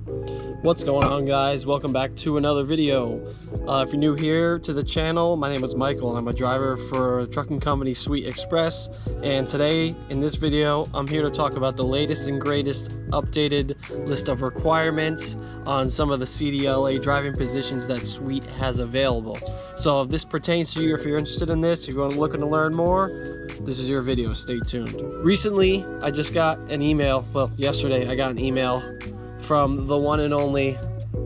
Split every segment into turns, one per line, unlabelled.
What's going on, guys? Welcome back to another video. If you're new here to the channel, my name is Michael and I'm a driver for trucking company Sweet Express, and today in this video I'm here to talk about the latest and greatest updated list of requirements on some of the CDLA driving positions that Sweet has available. So if this pertains to you, if you're interested in this, you're looking to learn more, this is your video. Stay tuned. Recently I just got an email, well yesterday I got an email from the one and only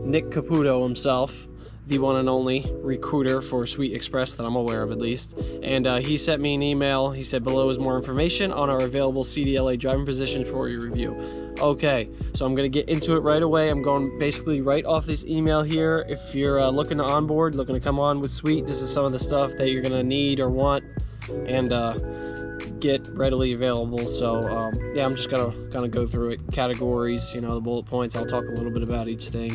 Nick Caputo himself, the one and only recruiter for Sweet Express that I'm aware of at least. And he sent me an email. He said below is more information on our available CDLA driving positions for your review. Okay, so I'm gonna get into it right away. I'm going basically right off this email here. If you're looking to onboard, looking to come on with Sweet, this is some of the stuff that you're gonna need or want and get readily available. So yeah, I'm just gonna go through it, categories, you know, the bullet points. I'll talk a little bit about each thing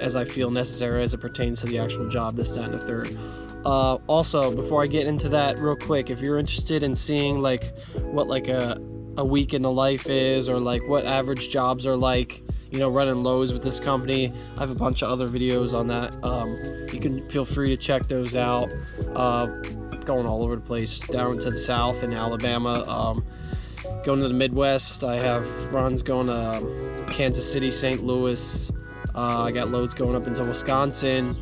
as I feel necessary as it pertains to the actual job, this, that, and the third. Also, before I get into that, real quick, if you're interested in seeing like what like a week in the life is, or like what average jobs are like, you know, running lows with this company, I have a bunch of other videos on that. You can feel free to check those out. Going all over the place, down to the south in Alabama, going to the Midwest. I have runs going to Kansas City, St. Louis. I got loads going up into Wisconsin,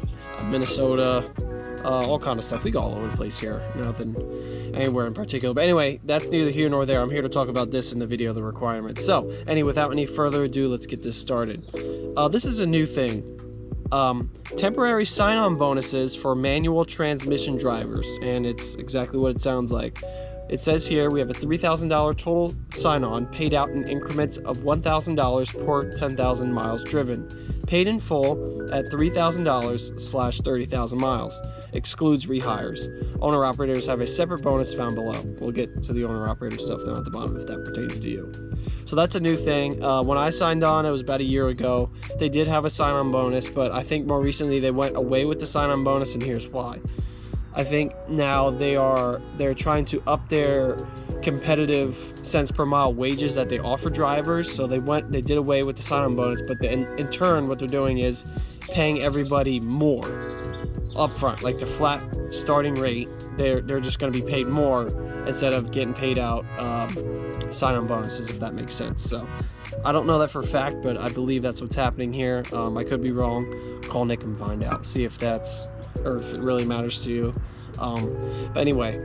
Minnesota, all kind of stuff. We go all over the place here, nothing anywhere in particular. But anyway, that's neither here nor there. I'm here to talk about this in the video, the requirements. So anyway, without any further ado, let's get this started. This is a new thing. Temporary sign-on bonuses for manual transmission drivers, and it's exactly what it sounds like. It says here we have a $3,000 total sign-on paid out in increments of $1,000 per 10,000 miles driven, paid in full at $3,000/30,000 miles, excludes rehires. Owner-operators have a separate bonus found below. We'll get to the owner-operator stuff down at the bottom if that pertains to you. So that's a new thing. When I signed on, it was about a year ago. They did have a sign-on bonus, but I think more recently they went away with the sign-on bonus, and here's why. I think now they're trying to up their competitive cents per mile wages that they offer drivers. So they did away with the sign-on bonus, but then in turn what they're doing is paying everybody more upfront, like the flat starting rate. They're just going to be paid more instead of getting paid out sign-on bonuses, if that makes sense. So I don't know that for a fact, but I believe that's what's happening here. I could be wrong. Call Nick and find out, see if if it really matters to you. But anyway,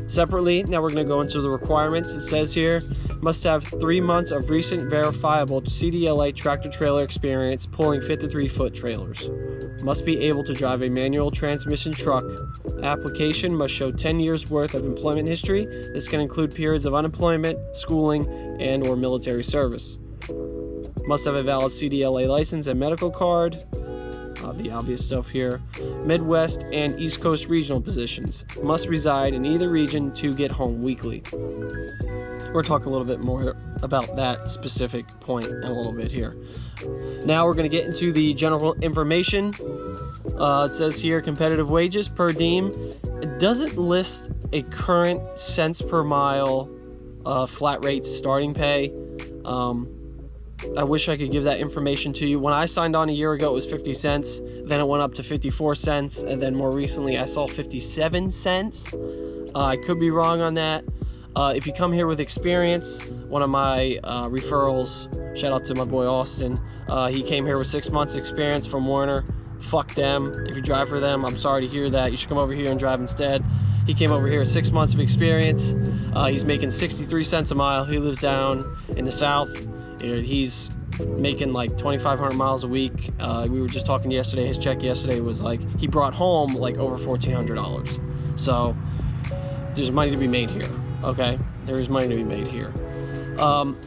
separately, now we're going to go into the requirements. It says here, must have 3 months of recent verifiable CDLA tractor trailer experience pulling 53-foot trailers. Must be able to drive a manual transmission truck. Application must show 10 years worth of employment history. This can include periods of unemployment, schooling, and or military service. Must have a valid CDLA license and medical card. The obvious stuff here. Midwest and East Coast regional positions. Must reside in either region to get home weekly. We'll talk a little bit more about that specific point in a little bit here. Now we're going to get into the general information. It says here competitive wages per diem. It doesn't list a current cents per mile flat rate starting pay. I wish I could give that information to you. When I signed on a year ago, it was 50 cents. Then it went up to 54 cents. And then more recently, I saw 57 cents. I could be wrong on that. If you come here with experience, one of my referrals, shout out to my boy Austin, he came here with 6 months experience from Warner. Fuck them. If you drive for them, I'm sorry to hear that. You should come over here and drive instead. He came over here with 6 months of experience. He's making 63 cents a mile. He lives down in the south. He's making like 2,500 miles a week. We were just talking yesterday. His check yesterday was like, he brought home like over $1,400. So there's money to be made here. Okay, there is money to be made here.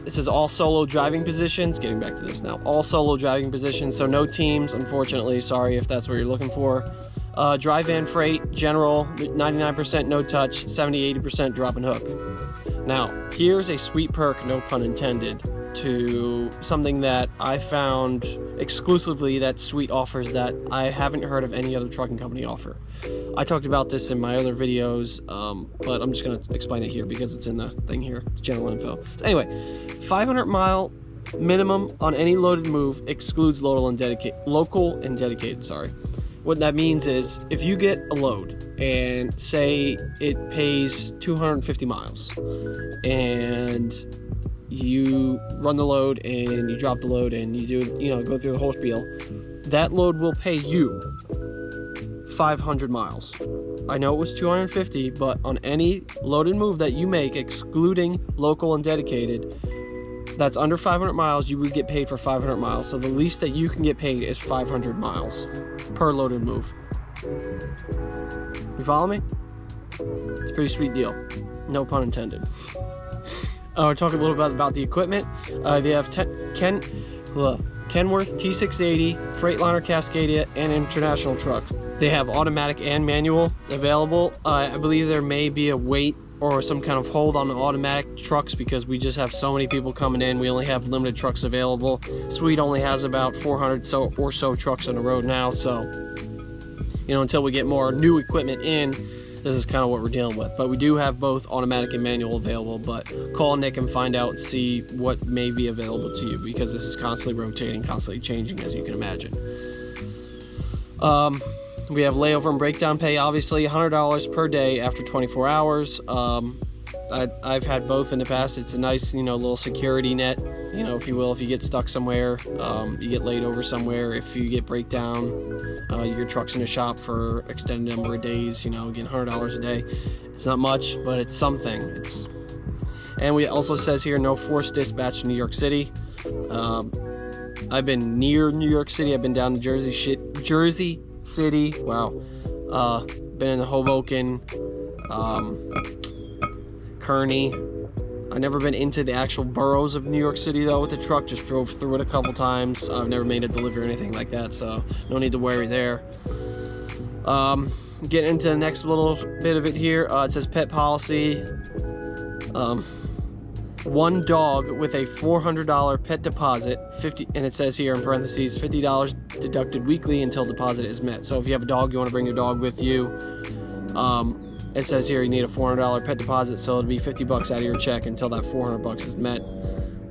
It says all solo driving positions. Getting back to this now, all solo driving positions. So no teams, unfortunately. Sorry if that's what you're looking for. Dry van freight, general, 99% no touch, 70-80% drop and hook. Now, here's a sweet perk, no pun intended, to something that I found exclusively that Sweet offers that I haven't heard of any other trucking company offer. I talked about this in my other videos, but I'm just going to explain it here because it's in the thing here, it's general info. So anyway, 500 mile minimum on any loaded move excludes local and dedicated. Sorry. What that means is if you get a load and say it pays 250 miles and you run the load and you drop the load and you do, go through the whole spiel, that load will pay you 500 miles. I know it was 250, but on any loaded move that you make, excluding local and dedicated, that's under 500 miles, you would get paid for 500 miles. So the least that you can get paid is 500 miles per loaded move. You follow me? It's a pretty sweet deal. No pun intended. We're talking a little bit about the equipment. They have Kenworth T680, Freightliner Cascadia, and International trucks. They have automatic and manual available. I believe there may be a wait or some kind of hold on the automatic trucks because we just have so many people coming in. We only have limited trucks available. Swede only has about 400 or so trucks on the road now. So, until we get more new equipment in, this is kind of what we're dealing with. But we do have both automatic and manual available. But call Nick and find out and see what may be available to you because this is constantly rotating, constantly changing, as you can imagine. We have layover and breakdown pay, obviously, $100 per day after 24 hours. I've had both in the past. It's a nice, little security net, if you will. If you get stuck somewhere, you get laid over somewhere. If you get breakdown, your truck's in the shop for extended number of days, getting $100 a day. It's not much, but it's something. And we also says here, no forced dispatch to New York City. I've been near New York City. I've been down to Jersey City. Wow. Been in Hoboken, Kearney. I've never been into the actual boroughs of New York City though with the truck. Just drove through it a couple times. I've never made a delivery or anything like that, so no need to worry there. Get into the next little bit of it here. It says pet policy. One dog with a $400 pet deposit, and it says here in parentheses, $50 deducted weekly until deposit is met. So if you have a dog, you want to bring your dog with you, it says here you need a $400 pet deposit, so it'll be $50 out of your check until that $400 is met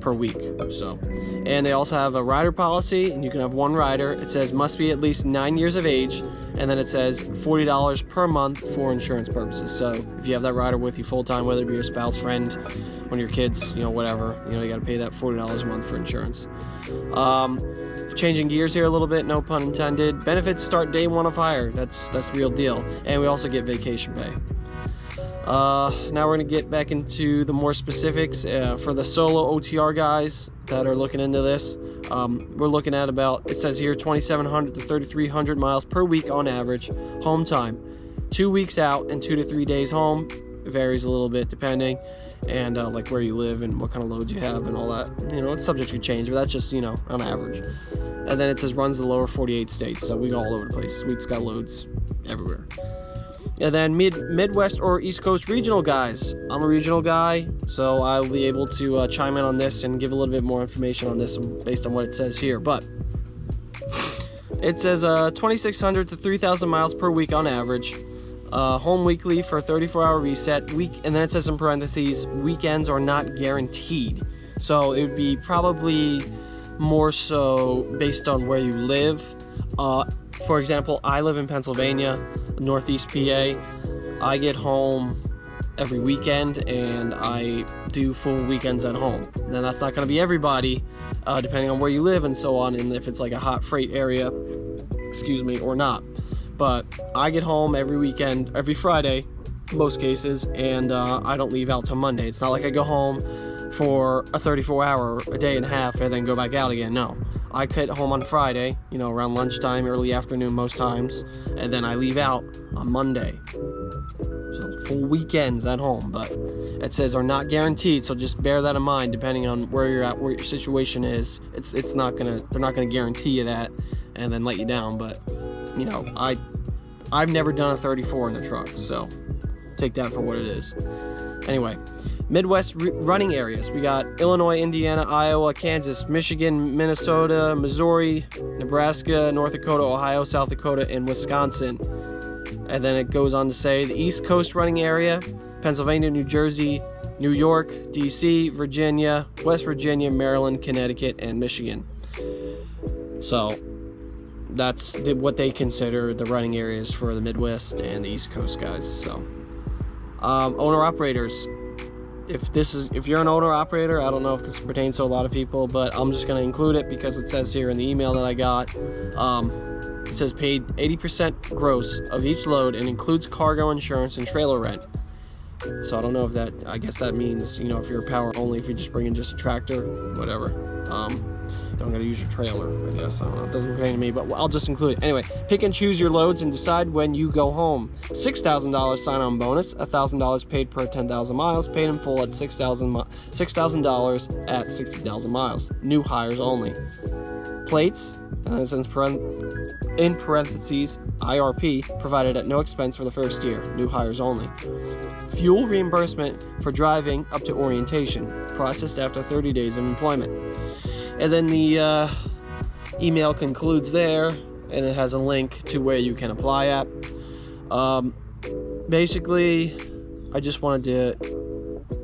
per week. So, and they also have a rider policy, and you can have one rider. It says must be at least 9 years of age, and then it says $40 per month for insurance purposes. So if you have that rider with you full time, whether it be your spouse, friend, one of your kids, whatever, you got to pay that $40 a month for insurance. Changing gears here a little bit, no pun intended. Benefits start day one of hire. That's the real deal. And we also get vacation pay. Now we're going to get back into the more specifics. For the solo OTR guys that are looking into this, we're looking at about, it says here, 2,700 to 3,300 miles per week on average. Home time, 2 weeks out and 2 to 3 days home. It varies a little bit depending, and like where you live and what kind of loads you have and all that. It's subject to change, but that's just, on average. And then it says runs the lower 48 states, so we go all over the place. Sweet's got loads everywhere. And then Midwest or East Coast regional guys. I'm a regional guy, so I'll be able to chime in on this and give a little bit more information on this based on what it says here. But it says 2,600 to 3,000 miles per week on average. Home weekly for a 34-hour reset week, and then it says in parentheses, weekends are not guaranteed. So it would be probably more so based on where you live. For example, I live in Pennsylvania, Northeast PA. I get home every weekend, and I do full weekends at home. Now that's not going to be everybody, depending on where you live and so on, and if it's like a hot freight area, or not. But I get home every weekend, every Friday, most cases, and I don't leave out till Monday. It's not like I go home for a 34-hour, a day and a half, and then go back out again. No, I get home on Friday, around lunchtime, early afternoon most times, and then I leave out on Monday. So full weekends at home, but it says are not guaranteed, so just bear that in mind depending on where you're at, where your situation is. They're not gonna guarantee you that and then let you down, but I've never done a 34 in the truck, so take that for what it is. Anyway, Midwest running areas. We got Illinois, Indiana, Iowa, Kansas, Michigan, Minnesota, Missouri, Nebraska, North Dakota, Ohio, South Dakota, and Wisconsin. And then it goes on to say the East Coast running area, Pennsylvania, New Jersey, New York, DC, Virginia, West Virginia, Maryland, Connecticut, and Michigan. So that's what they consider the running areas for the Midwest and the East Coast guys. So owner operators, if you're an owner operator, I don't know if this pertains to a lot of people, but I'm just going to include it because it says here in the email that I got, it says paid 80% gross of each load and includes cargo insurance and trailer rent. So I don't know if that, I guess that means, if you're power only, if you're just bringing just a tractor, whatever. Don't gotta use your trailer, I guess. I don't know, it doesn't pertain to me, but I'll just include it. Anyway, pick and choose your loads and decide when you go home. $6,000 sign-on bonus, $1,000 paid per 10,000 miles, paid in full at $6,000 at 60,000 miles. New hires only. Plates, and it says in parentheses, IRP, provided at no expense for the first year. New hires only. Fuel reimbursement for driving up to orientation, processed after 30 days of employment. And then the email concludes there, and it has a link to where you can apply at. Basically, I just wanted to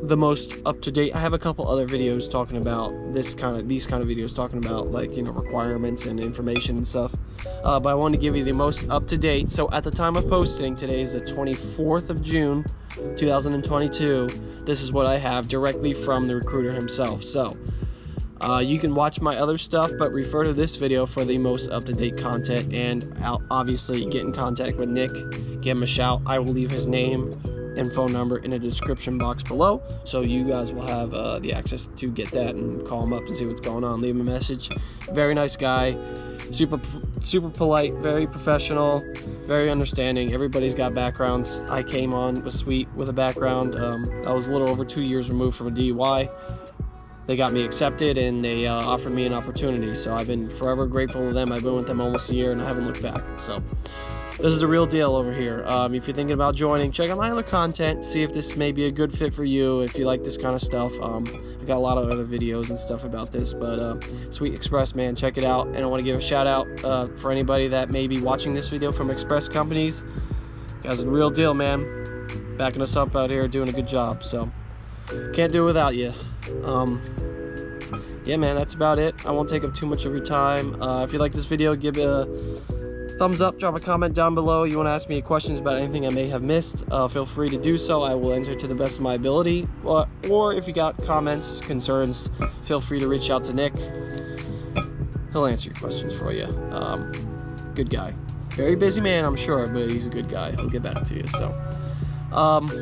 the most up-to-date. I have a couple other videos talking about these kind of videos talking about requirements and information and stuff. But I wanted to give you the most up-to-date. So at the time of posting, today is the 24th of June, 2022. This is what I have directly from the recruiter himself. So you can watch my other stuff, but refer to this video for the most up-to-date content, and obviously get in contact with Nick, give him a shout. I will leave his name and phone number in the description box below, so you guys will have the access to get that and call him up and see what's going on. Leave him a message. Very nice guy, super polite, very professional, very understanding. Everybody's got backgrounds. I came on with sweet with a background. I was a little over 2 years removed from a DUI. They got me accepted, and they offered me an opportunity. So I've been forever grateful to them. I've been with them almost a year, and I haven't looked back. So this is a real deal over here. If you're thinking about joining, check out my other content. See if this may be a good fit for you. If you like this kind of stuff, I got a lot of other videos and stuff about this. But Sweet Express, man, check it out. And I want to give a shout out for anybody that may be watching this video from Express companies. You guys are the real deal, man. Backing us up out here, doing a good job. So can't do it without you. Yeah, man, that's about it. I won't take up too much of your time. If you like this video, give it a thumbs up, drop a comment down below. You want to ask me questions about anything I may have missed, feel free to do so. I will answer to the best of my ability. Or if you got comments, concerns, feel free to reach out to Nick. He'll answer your questions for you. Good guy. Very busy man, I'm sure, but he's a good guy. He'll get back to you. So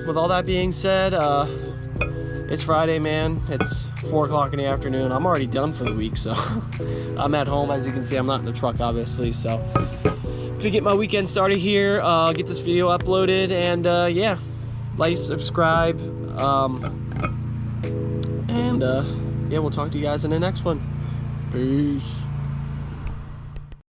with all that being said, it's Friday, man. It's 4 o'clock in the afternoon. I'm already done for the week, so I'm at home. As you can see, I'm not in the truck, obviously. So gonna get my weekend started here. Get this video uploaded, and yeah, like, subscribe, and yeah, we'll talk to you guys in the next one. Peace.